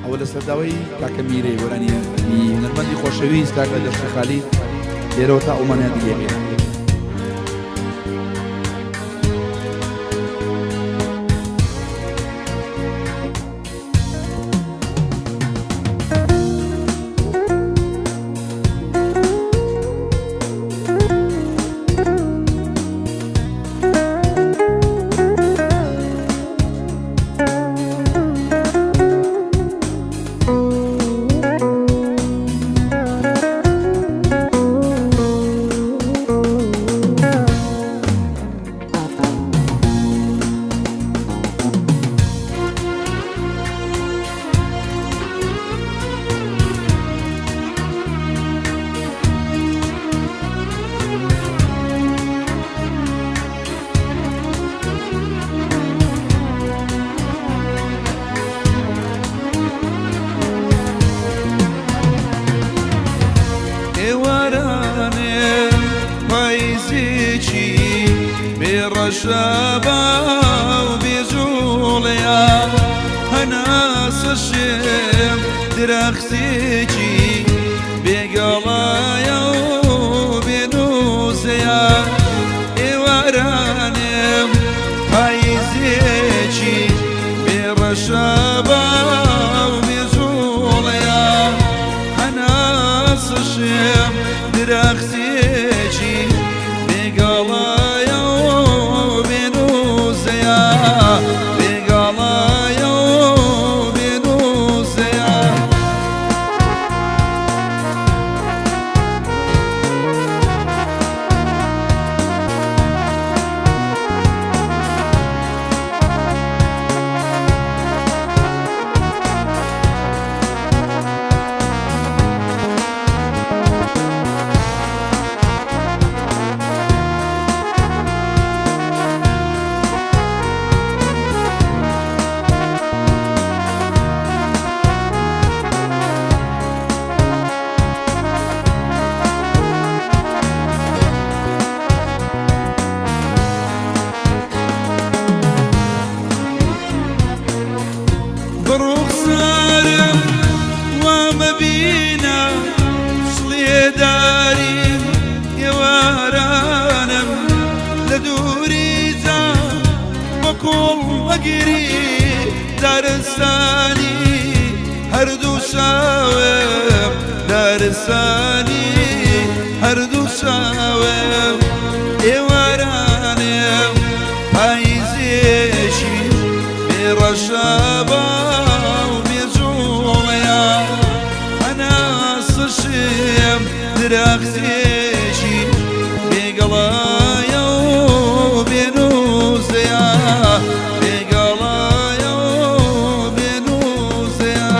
ئەوە لە سەرداوای کاکە میرەی وەرانی هونەرمەندی خۆشەویست کاکە دەشتی خالی لێرەوە تا ئەومانیان دیێبێنە. شبا وبيزوليا هناس الشم درختيجي بقلايا وبنوزيا إورانم هايزيجي برشبا وبيزوليا هناس الشم درختيجي بقلايا برخصارم ومبينا صليداري يوارانم لدوري زان بكل أجري دارساني هردو شاوم دارساني هردو شاوم يوارانم هايزيشي برشابا درختيجي بقلايا وبنوزيا بقلايا وبنوزيا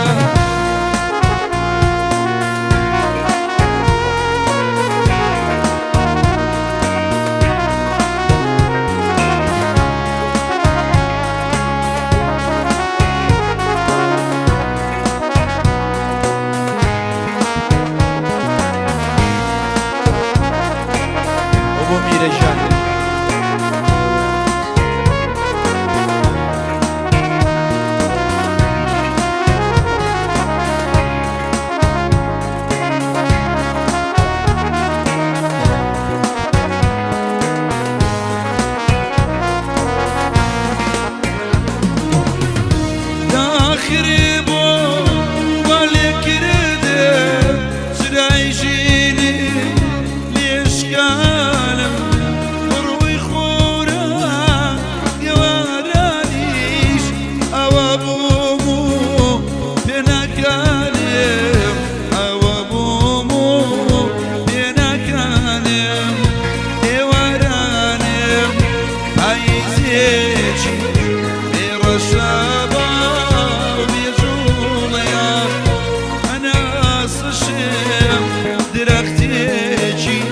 درختيجي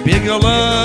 بقلايا